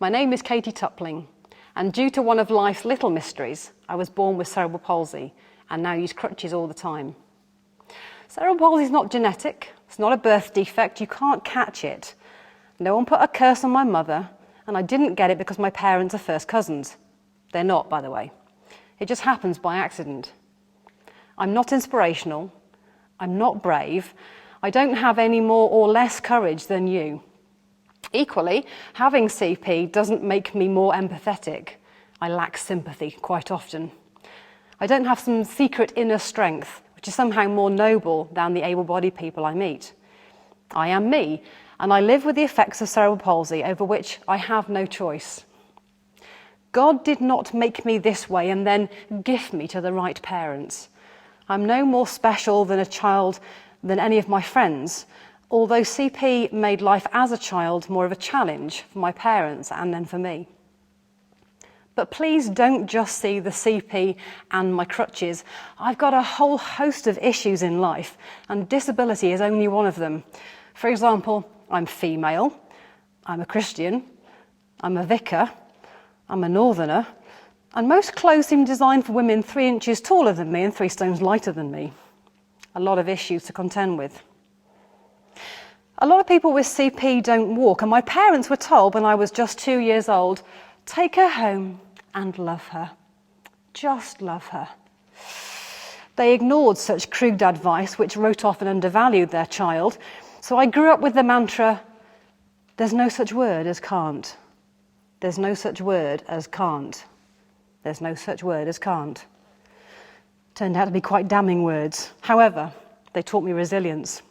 My name is Katie Tupling, and due to one of life's little mysteries, I was born with cerebral palsy and now use crutches all the time. Cerebral palsy is not genetic, it's not a birth defect, you can't catch it. No one put a curse on my mother, and I didn't get it because my parents are first cousins. They're not, by the way. It just happens by accident. I'm not inspirational, I'm not brave, I don't have any more or less courage than you. Equally, having CP doesn't make me more empathetic. I lack sympathy quite often. I don't have some secret inner strength, which is somehow more noble than the able-bodied people I meet. I am me, and I live with the effects of cerebral palsy over which I have no choice. God did not make me this way and then gift me to the right parents. I'm no more special than a child than any of my friends, although CP made life as a child more of a challenge for my parents and then for me. But please don't just see the CP and my crutches. I've got a whole host of issues in life, and disability is only one of them. For example, I'm female, I'm a Christian, I'm a vicar, I'm a northerner, and most clothes seem designed for women 3 inches taller than me and 3 stones lighter than me. A lot of issues to contend with. A lot of people with CP don't walk, and my parents were told when I was just 2 years old, take her home and love her. Just love her. They ignored such crude advice, which wrote off and undervalued their child, so I grew up with the mantra, there's no such word as can't. There's no such word as can't. There's no such word as can't. Turned out to be quite damning words. However, they taught me resilience.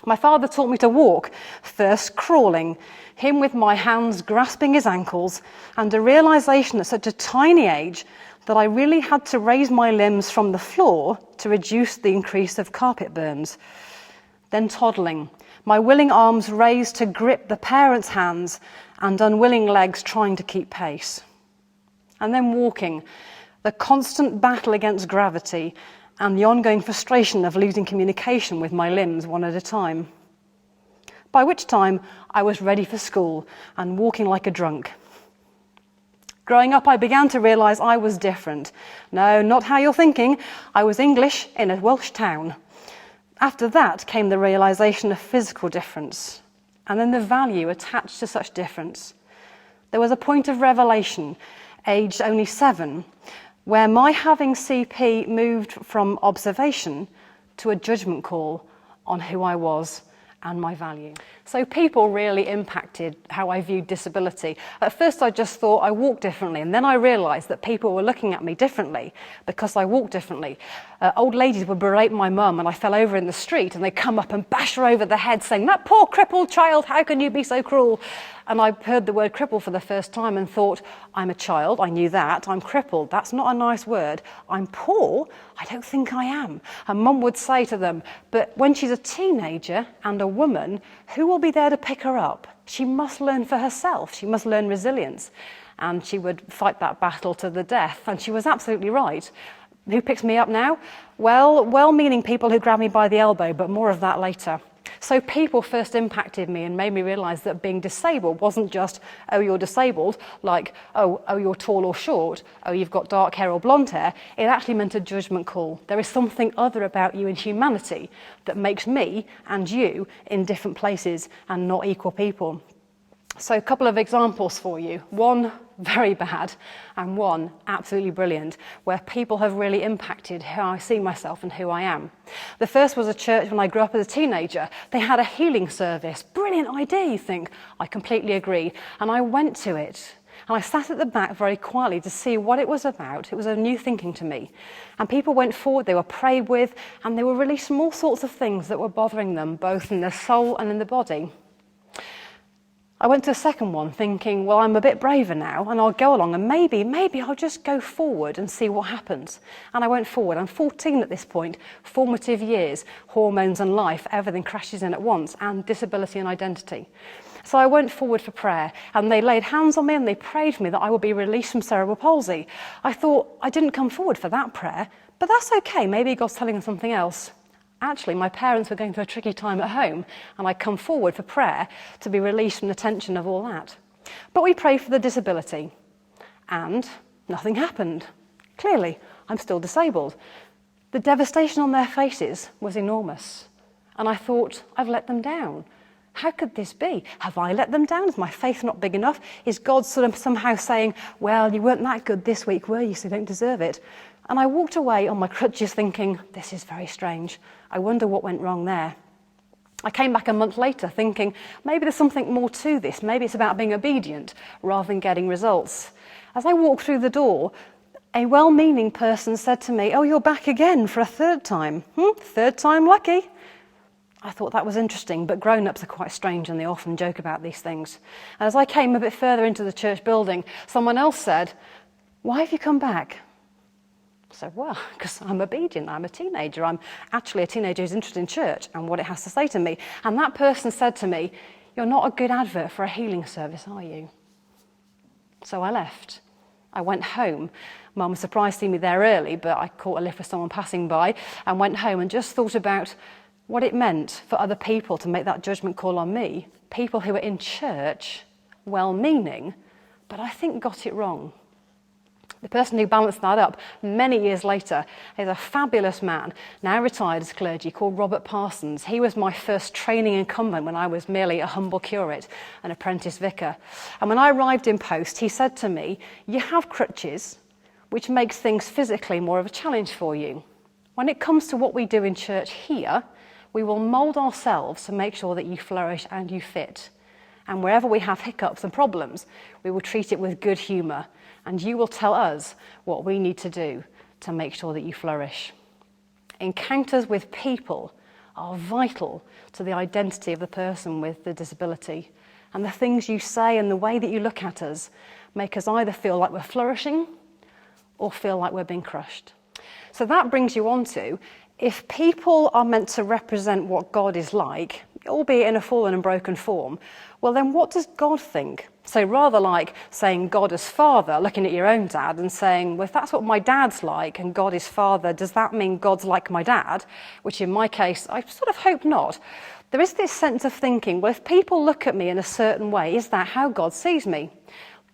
My father taught me to walk, first crawling, him with my hands grasping his ankles, and a realization at such a tiny age that I really had to raise my limbs from the floor to reduce the increase of carpet burns. Then toddling, my willing arms raised to grip the parents' hands and unwilling legs trying to keep pace. And then walking, the constant battle against gravity and the ongoing frustration of losing communication with my limbs one at a time. By which time I was ready for school and walking like a drunk. Growing up, I began to realise I was different. No, not how you're thinking. I was English in a Welsh town. After that came the realisation of physical difference, and then the value attached to such difference. There was a point of revelation, aged only 7, where my having CP moved from observation to a judgment call on who I was and my value. So people really impacted how I viewed disability. At first I just thought I walked differently, and then I realised that people were looking at me differently because I walked differently. Old ladies would berate my mum and I fell over in the street, and they'd come up and bash her over the head saying, that poor crippled child, how can you be so cruel? And I heard the word cripple for the first time and thought, I'm a child, I knew that, I'm crippled, that's not a nice word. I'm poor, I don't think I am. And mum would say to them, but when she's a teenager and a woman, who will be there to pick her up? She must learn for herself, she must learn resilience. And she would fight that battle to the death, and she was absolutely right. Who picks me up now? Well, well-meaning people who grab me by the elbow, but more of that later. So people first impacted me and made me realise that being disabled wasn't just, oh, you're disabled, like, oh, you're tall or short, oh, you've got dark hair or blonde hair. It actually meant a judgment call. There is something other about you in humanity that makes me and you in different places and not equal people. So a couple of examples for you. One very bad and one absolutely brilliant, where people have really impacted how I see myself and who I am. The first was a church when I grew up as a teenager. They had a healing service. Brilliant idea, you think. I completely agreed. And I went to it. And I sat at the back very quietly to see what it was about. It was a new thinking to me. And people went forward, they were prayed with, and they were released from all sorts of things that were bothering them, both in their soul and in the body. I went to a second one thinking, well, I'm a bit braver now and I'll go along and maybe I'll just go forward and see what happens. And I went forward. I'm 14 at this point, formative years, hormones and life, everything crashes in at once, and disability and identity. So I went forward for prayer, and they laid hands on me and they prayed for me that I would be released from cerebral palsy. I thought, I didn't come forward for that prayer, but that's okay, maybe God's telling us something else. Actually, my parents were going through a tricky time at home, and I'd come forward for prayer to be released from the tension of all that. But we prayed for the disability, and nothing happened. Clearly, I'm still disabled. The devastation on their faces was enormous. And I thought, I've let them down. How could this be? Have I let them down? Is my faith not big enough? Is God sort of somehow saying, well, you weren't that good this week, were you, so you don't deserve it? And I walked away on my crutches thinking, this is very strange. I wonder what went wrong there. I came back a month later thinking, maybe there's something more to this. Maybe it's about being obedient rather than getting results. As I walked through the door, a well-meaning person said to me, oh, you're back again for a third time. Third time lucky. I thought that was interesting, but grown-ups are quite strange and they often joke about these things. And as I came a bit further into the church building, someone else said, why have you come back? I said, well, because I'm obedient, I'm a teenager. I'm actually a teenager who's interested in church and what it has to say to me. And that person said to me, you're not a good advert for a healing service, are you? So I left. I went home. Mum was surprised to see me there early, but I caught a lift with someone passing by and went home and just thought about what it meant for other people to make that judgment call on me. People who were in church, well-meaning, but I think got it wrong. The person who balanced that up many years later is a fabulous man, now retired as clergy, called Robert Parsons. He was my first training incumbent when I was merely a humble curate, an apprentice vicar. And when I arrived in post, he said to me, you have crutches, which makes things physically more of a challenge for you. When it comes to what we do in church here, we will mould ourselves to make sure that you flourish and you fit. And wherever we have hiccups and problems, we will treat it with good humour. And you will tell us what we need to do to make sure that you flourish. Encounters with people are vital to the identity of the person with the disability. And the things you say and the way that you look at us make us either feel like we're flourishing or feel like we're being crushed. So that brings you on to, if people are meant to represent what God is like, albeit in a fallen and broken form, well then what does God think? So rather like saying God as Father, looking at your own dad and saying, well, if that's what my dad's like and God is Father, does that mean God's like my dad? Which in my case, I sort of hope not. There is this sense of thinking, well, if people look at me in a certain way, is that how God sees me?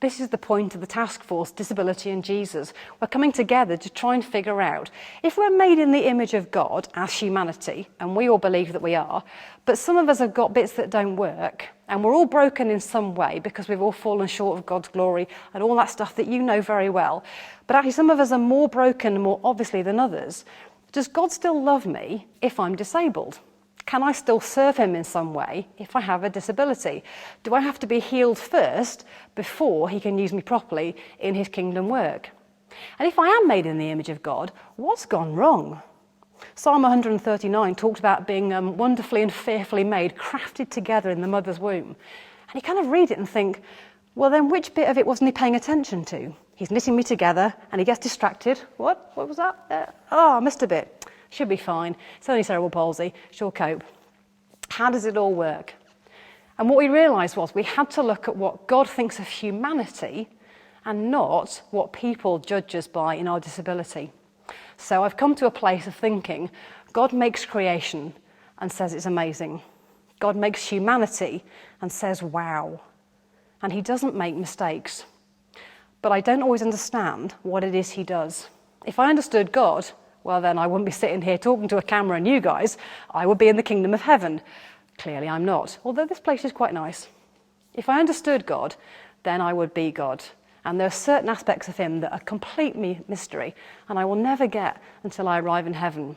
This is the point of the task force, Disability and Jesus. We're coming together to try and figure out if we're made in the image of God as humanity, and we all believe that we are, but some of us have got bits that don't work, and we're all broken in some way because we've all fallen short of God's glory and all that stuff that you know very well. But actually some of us are more broken more obviously than others. Does God still love me if I'm disabled? Can I still serve him in some way if I have a disability? Do I have to be healed first before he can use me properly in his kingdom work? And if I am made in the image of God, what's gone wrong? Psalm 139 talks about being wonderfully and fearfully made, crafted together in the mother's womb. And you kind of read it and think, well then which bit of it wasn't he paying attention to? He's knitting me together and he gets distracted. What was that? I missed a bit. Should be fine. It's only cerebral palsy. She'll cope. How does it all work? And what we realised was we had to look at what God thinks of humanity and not what people judge us by in our disability. So I've come to a place of thinking, God makes creation and says it's amazing. God makes humanity and says, wow. And he doesn't make mistakes. But I don't always understand what it is he does. If I understood God, well then I wouldn't be sitting here talking to a camera and you guys. I would be in the kingdom of heaven. Clearly I'm not, although this place is quite nice. If I understood God, then I would be God. And there are certain aspects of him that are complete mystery, and I will never get until I arrive in heaven.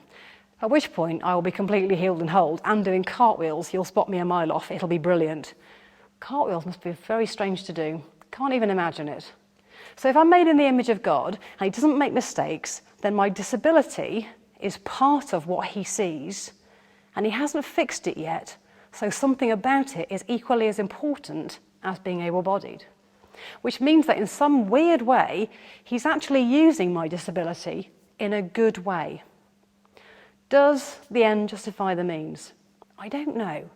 At which point I will be completely healed and whole, and doing cartwheels. You'll spot me a mile off, it'll be brilliant. Cartwheels must be very strange to do. Can't even imagine it. So if I'm made in the image of God, and he doesn't make mistakes, then my disability is part of what he sees, and he hasn't fixed it yet, so something about it is equally as important as being able-bodied. Which means that in some weird way, he's actually using my disability in a good way. Does the end justify the means? I don't know.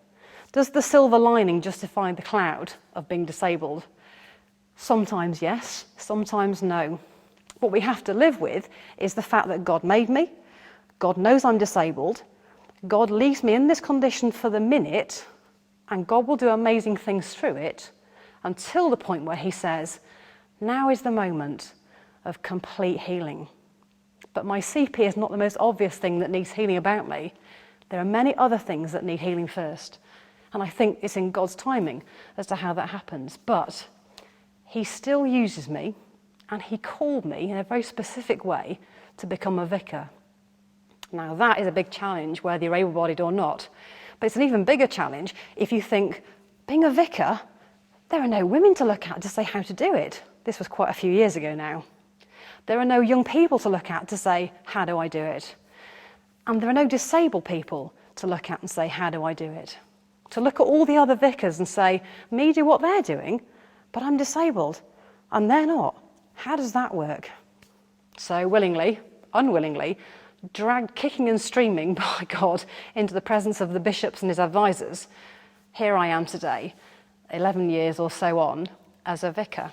Does the silver lining justify the cloud of being disabled? Sometimes yes, sometimes no. What we have to live with is the fact that God made me, God knows I'm disabled, God leaves me in this condition for the minute, and God will do amazing things through it, until the point where he says, now is the moment of complete healing. But my CP is not the most obvious thing that needs healing about me. There are many other things that need healing first. And I think it's in God's timing as to how that happens. But he still uses me, and he called me in a very specific way to become a vicar. Now that is a big challenge, whether you're able-bodied or not. But it's an even bigger challenge if you think, being a vicar, there are no women to look at to say how to do it. This was quite a few years ago now. There are no young people to look at to say, how do I do it? And there are no disabled people to look at and say, how do I do it? To look at all the other vicars and say, me do what they're doing, but I'm disabled, and they're not. How does that work? So willingly, unwillingly, dragged kicking and streaming by God into the presence of the bishops and his advisors, here I am today, 11 years or so on, as a vicar.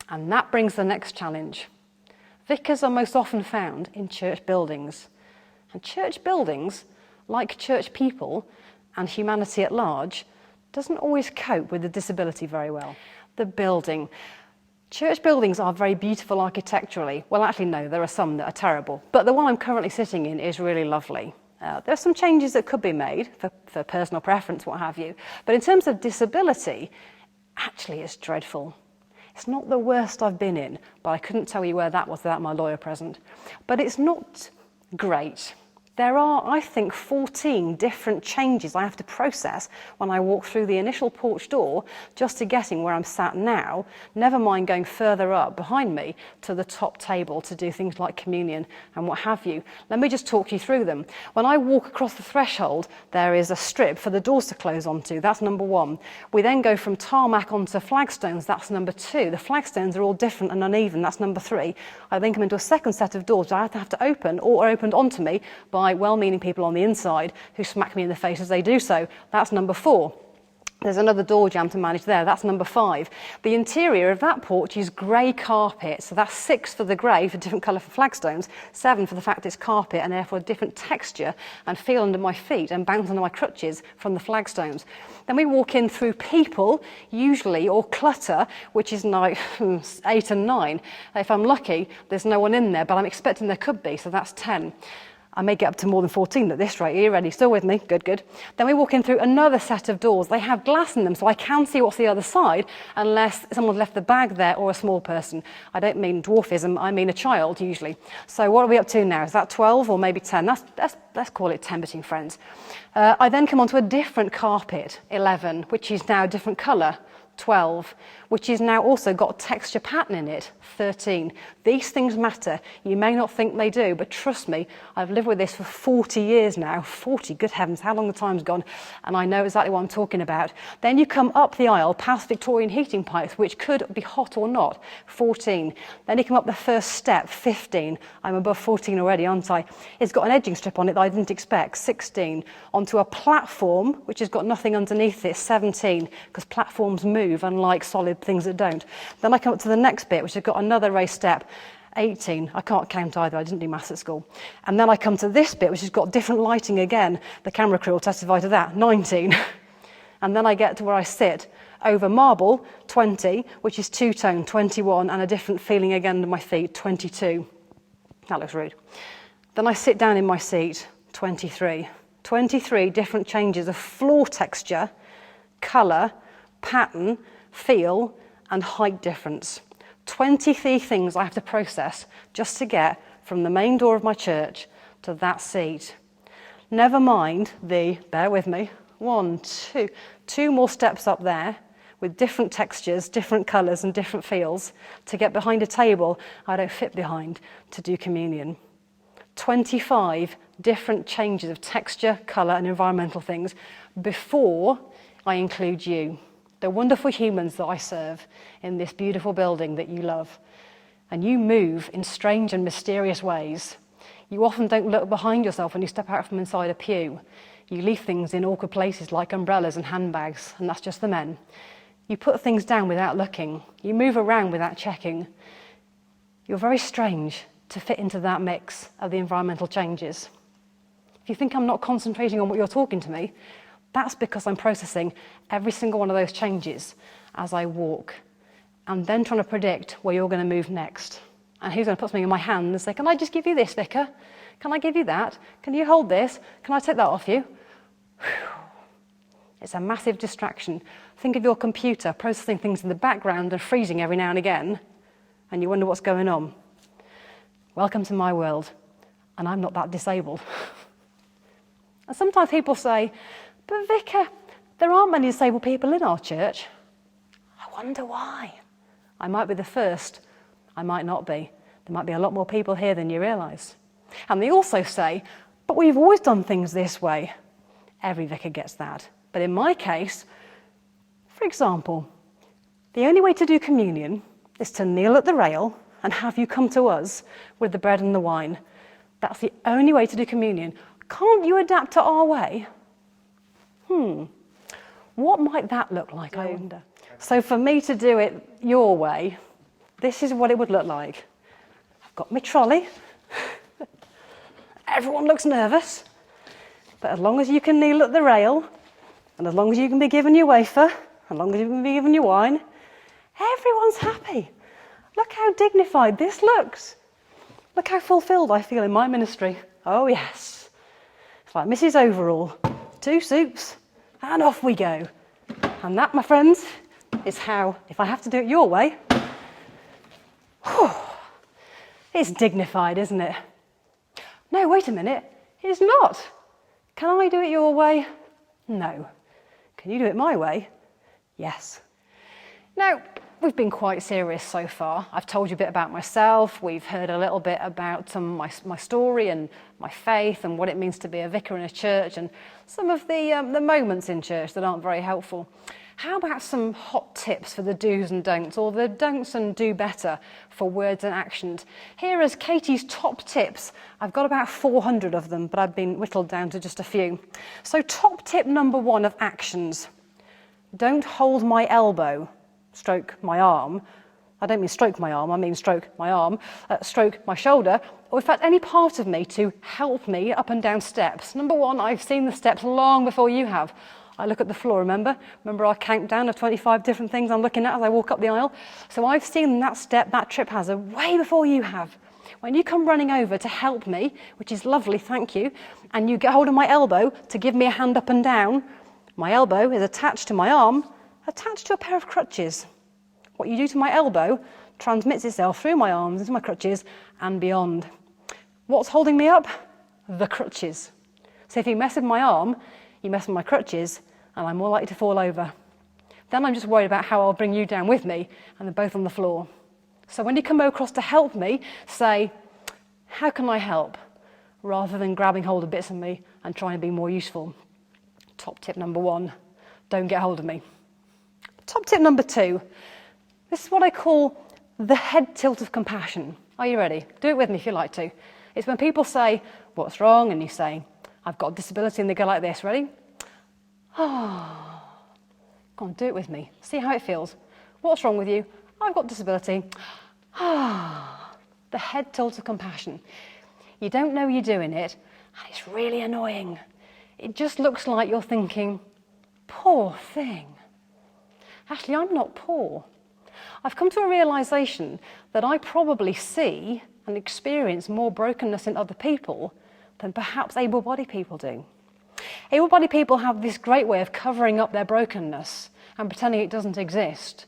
And that brings the next challenge. Vicars are most often found in church buildings. And church buildings, like church people and humanity at large, doesn't always cope with the disability very well. The building. Church buildings are very beautiful architecturally. Well, actually, no, there are some that are terrible. But the one I'm currently sitting in is really lovely. There are some changes that could be made for personal preference, what have you. But in terms of disability, actually it's dreadful. It's not the worst I've been in, but I couldn't tell you where that was without my lawyer present. But it's not great. There are, I think, 14 different changes I have to process when I walk through the initial porch door just to getting where I'm sat now, never mind going further up behind me to the top table to do things like communion and what have you. Let me just talk you through them. When I walk across the threshold, there is a strip for the doors to close onto. That's number 1. We then go from tarmac onto flagstones. That's number 2. The flagstones are all different and uneven. That's number 3. I then come into a second set of doors that I have to open or are opened onto me by well-meaning people on the inside who smack me in the face as they do so. That's number 4. There's another door jamb to manage there. That's number 5. The interior of that porch is grey carpet. So that's 6 for the grey, for different colour for flagstones, 7 for the fact it's carpet and therefore a different texture and feel under my feet and bounce under my crutches from the flagstones. Then we walk in through people, usually, or clutter, which is like 8 and 9. If I'm lucky, there's no one in there, but I'm expecting there could be, so that's 10. I may get up to more than 14 at this rate. Are you ready? Still with me? Good, good. Then we walk in through another set of doors. They have glass in them, so I can see what's the other side, unless someone's left the bag there or a small person. I don't mean dwarfism, I mean a child, usually. So what are we up to now? Is that 12 or maybe 10? Let's call it 10 between friends. I then come onto a different carpet, 11, which is now a different colour, 12, which is now also got texture pattern in it, 13. These things matter. You may not think they do, but trust me, I've lived with this for 40 years now. 40, good heavens, how long the time's gone, and I know exactly what I'm talking about. Then you come up the aisle past Victorian heating pipes, which could be hot or not, 14. Then you come up the first step, 15. I'm above 14 already, aren't I? It's got an edging strip on it that I didn't expect, 16. Onto a platform, which has got nothing underneath it, 17, because platforms move, unlike solid things that don't. Then I come up to the next bit, which has got another raised step, 18. I can't count either, I didn't do maths at school. And then I come to this bit, which has got different lighting again. The camera crew will testify to that, 19. And then I get to where I sit, over marble, 20, which is two-tone, 21, and a different feeling again under my feet, 22. That looks rude. Then I sit down in my seat, 23. 23 different changes of floor texture, colour, pattern, feel, and height difference. 23 things I have to process just to get from the main door of my church to that seat. Never mind bear with me, 2 more steps up there with different textures, different colours and different feels to get behind a table I don't fit behind to do communion. 25 different changes of texture, colour and environmental things before I include you, the wonderful humans that I serve in this beautiful building that you love. And you move in strange and mysterious ways. You often don't look behind yourself when you step out from inside a pew. You leave things in awkward places like umbrellas and handbags, and that's just the men. You put things down without looking. You move around without checking. You're very strange to fit into that mix of the environmental changes. If you think I'm not concentrating on what you're talking to me, that's because I'm processing every single one of those changes as I walk, and then trying to predict where you're going to move next. And who's going to put something in my hand and say, can I just give you this, Vicar? Can I give you that? Can you hold this? Can I take that off you? Whew. It's a massive distraction. Think of your computer processing things in the background and freezing every now and again, and you wonder what's going on. Welcome to my world, and I'm not that disabled. And sometimes people say, but Vicar, there aren't many disabled people in our church. I wonder why. I might be the first, I might not be. There might be a lot more people here than you realise. And they also say, but we've always done things this way. Every vicar gets that. But in my case, for example, the only way to do communion is to kneel at the rail and have you come to us with the bread and the wine. That's the only way to do communion. Can't you adapt to our way? What might that look like, I wonder? So for me to do it your way, this is what it would look like. I've got my trolley. Everyone looks nervous. But as long as you can kneel at the rail, and as long as you can be given your wafer, as long as you can be given your wine, everyone's happy. Look how dignified this looks. Look how fulfilled I feel in my ministry. Oh yes. It's like Mrs. Overall, 2 soups, and off we go. And that, my friends, is how, if I have to do it your way, it's dignified, isn't it? No, wait a minute, it's not. Can I do it your way? No. Can you do it my way? Yes. Now, we've been quite serious so far. I've told you a bit about myself. We've heard a little bit about my story and my faith and what it means to be a vicar in a church and some of the moments in church that aren't very helpful. How about some hot tips for the do's and don'ts, or the don'ts and do better for words and actions? Here is Katie's top tips. I've got about 400 of them, but I've been whittled down to just a few. So top tip number 1 of actions. Don't hold my elbow, stroke my arm. I don't mean stroke my arm, I mean stroke my arm, stroke my shoulder, or in fact any part of me to help me up and down steps. Number 1, I've seen the steps long before you have. I look at the floor, remember our countdown of 25 different things I'm looking at as I walk up the aisle? So I've seen that step, that trip hazard, way before you have. When you come running over to help me, which is lovely, thank you, and you get hold of my elbow to give me a hand up and down, my elbow is attached to my arm, attached to a pair of crutches. What you do to my elbow transmits itself through my arms into my crutches and beyond. What's holding me up? The crutches. So if you mess with my arm, you mess with my crutches, and I'm more likely to fall over. Then I'm just worried about how I'll bring you down with me, and they're both on the floor. So when you come across to help me, say, how can I help? Rather than grabbing hold of bits of me and trying to be more useful. Top tip number 1, don't get hold of me. Top tip number 2, this is what I call the head tilt of compassion. Are you ready? Do it with me if you like to. It's when people say, what's wrong? And you say, I've got a disability, and they go like this. Ready? Oh. Go on, do it with me. See how it feels. What's wrong with you? I've got disability. Ah. The head tilt of compassion. You don't know you're doing it, and it's really annoying. It just looks like you're thinking, poor thing. Actually, I'm not poor. I've come to a realisation that I probably see and experience more brokenness in other people than perhaps able-bodied people do. Able-bodied people have this great way of covering up their brokenness and pretending it doesn't exist.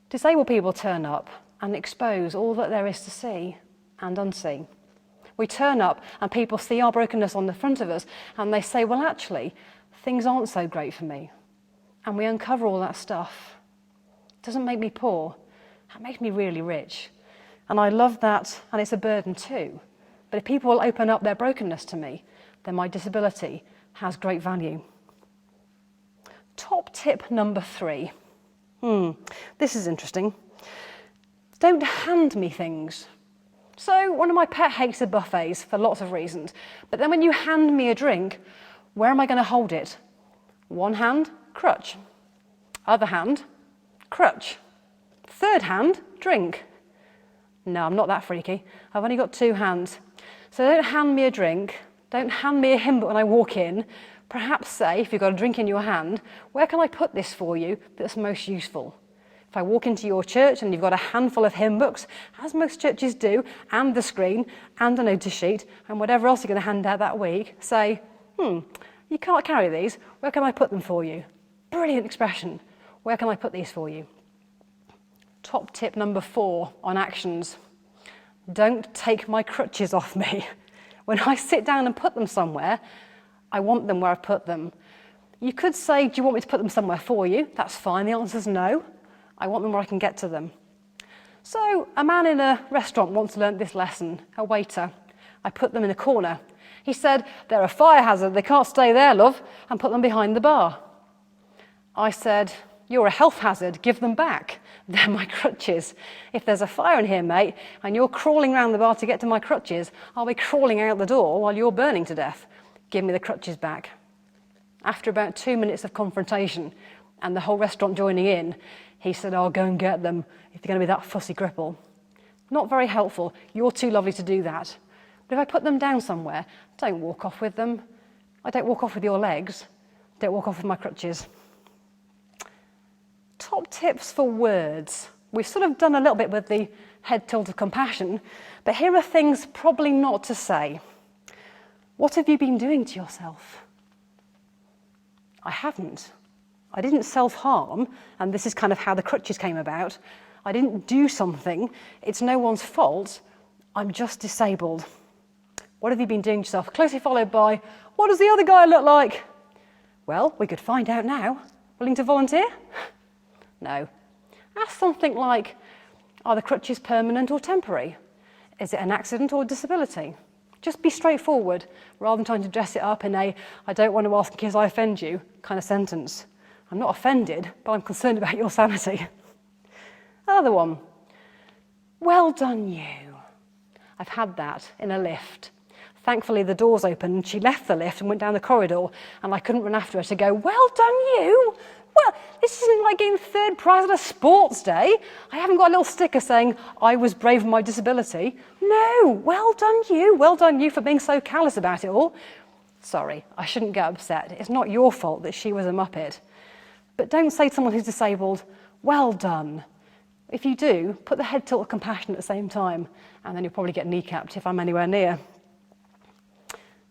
Disabled people turn up and expose all that there is to see and unsee. We turn up and people see our brokenness on the front of us and they say, well, actually, things aren't so great for me. And we uncover all that stuff. It doesn't make me poor. It makes me really rich. And I love that, and it's a burden too. But if people will open up their brokenness to me, then my disability has great value. Top tip number 3. This is interesting. Don't hand me things. So one of my pet hates are buffets for lots of reasons. But then when you hand me a drink, where am I going to hold it? One hand, crutch. Other hand, crutch. Third hand, drink. No, I'm not that freaky. I've only got 2 hands. So don't hand me a drink. Don't hand me a hymn book when I walk in. Perhaps say, if you've got a drink in your hand, where can I put this for you that's most useful? If I walk into your church and you've got a handful of hymn books, as most churches do, and the screen, and a notice sheet, and whatever else you're going to hand out that week, say, you can't carry these, where can I put them for you? Brilliant expression. Where can I put these for you? Top tip number 4 on actions. Don't take my crutches off me. When I sit down and put them somewhere, I want them where I've put them. You could say, do you want me to put them somewhere for you? That's fine, the answer's no. I want them where I can get to them. So a man in a restaurant once learnt this lesson, a waiter. I put them in a corner. He said, they're a fire hazard, they can't stay there, love, and put them behind the bar. I said, you're a health hazard, give them back. They're my crutches. If there's a fire in here, mate, and you're crawling around the bar to get to my crutches, I'll be crawling out the door while you're burning to death. Give me the crutches back. After about 2 minutes of confrontation and the whole restaurant joining in, he said, oh, go and get them if you're going to be that fussy cripple. Not very helpful. You're too lovely to do that. But if I put them down somewhere, don't walk off with them. I don't walk off with your legs. Don't walk off with my crutches. Top tips for words. We've sort of done a little bit with the head tilt of compassion, but here are things probably not to say. What have you been doing to yourself? I haven't. I didn't self-harm, and this is kind of how the crutches came about. I didn't do something. It's no one's fault. I'm just disabled. What have you been doing to yourself? Closely followed by, what does the other guy look like? Well, we could find out now. Willing to volunteer? No. Ask something like, are the crutches permanent or temporary? Is it an accident or disability? Just be straightforward, rather than trying to dress it up in a, I don't want to ask in case I offend you, kind of sentence. I'm not offended, but I'm concerned about your sanity. Another one. Well done, you. I've had that in a lift. Thankfully, the doors opened and she left the lift and went down the corridor, and I couldn't run after her to go, well done, you. Well, this isn't like getting third prize at a sports day. I haven't got a little sticker saying, I was brave in my disability. No, well done you for being so callous about it all. Sorry, I shouldn't get upset. It's not your fault that she was a muppet. But don't say to someone who's disabled, well done. If you do, put the head tilt of compassion at the same time, and then you'll probably get kneecapped if I'm anywhere near.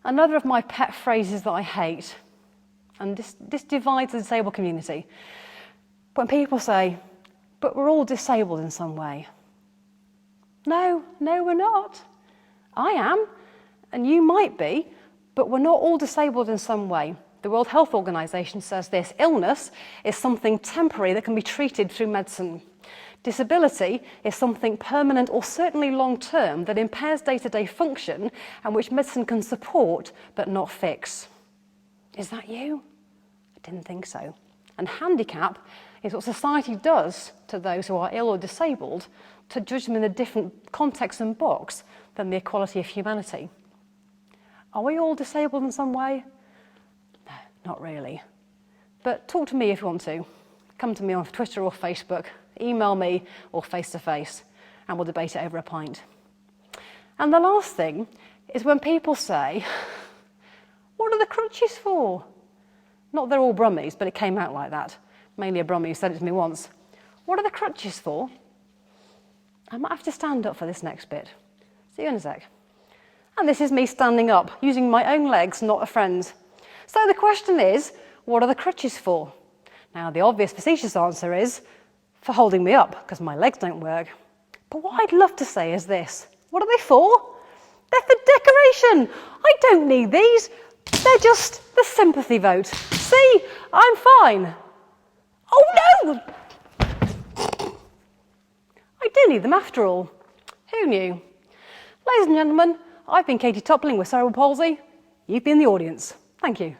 Another of my pet phrases that I hate, and this divides the disabled community. When people say, but we're all disabled in some way. No, we're not. I am, and you might be, but we're not all disabled in some way. The World Health Organization says this: illness is something temporary that can be treated through medicine. Disability is something permanent or certainly long-term that impairs day-to-day function and which medicine can support but not fix. Is that you? I didn't think so. And handicap is what society does to those who are ill or disabled to judge them in a different context and box than the equality of humanity. Are we all disabled in some way? No, not really. But talk to me if you want to. Come to me on Twitter or Facebook, email me or face-to-face, and we'll debate it over a pint. And the last thing is when people say, what are the crutches for? Not they're all Brummies, but it came out like that. Mainly a Brummie who said it to me once. What are the crutches for? I might have to stand up for this next bit. See you in a sec. And this is me standing up, using my own legs, not a friend's. So the question is, what are the crutches for? Now, the obvious facetious answer is, for holding me up, because my legs don't work. But what I'd love to say is this. What are they for? They're for decoration. I don't need these. They're just the sympathy vote. See, I'm fine. Oh no! I do need them after all. Who knew? Ladies and gentlemen, I've been Katie Tupling with cerebral palsy. You've been the audience. Thank you.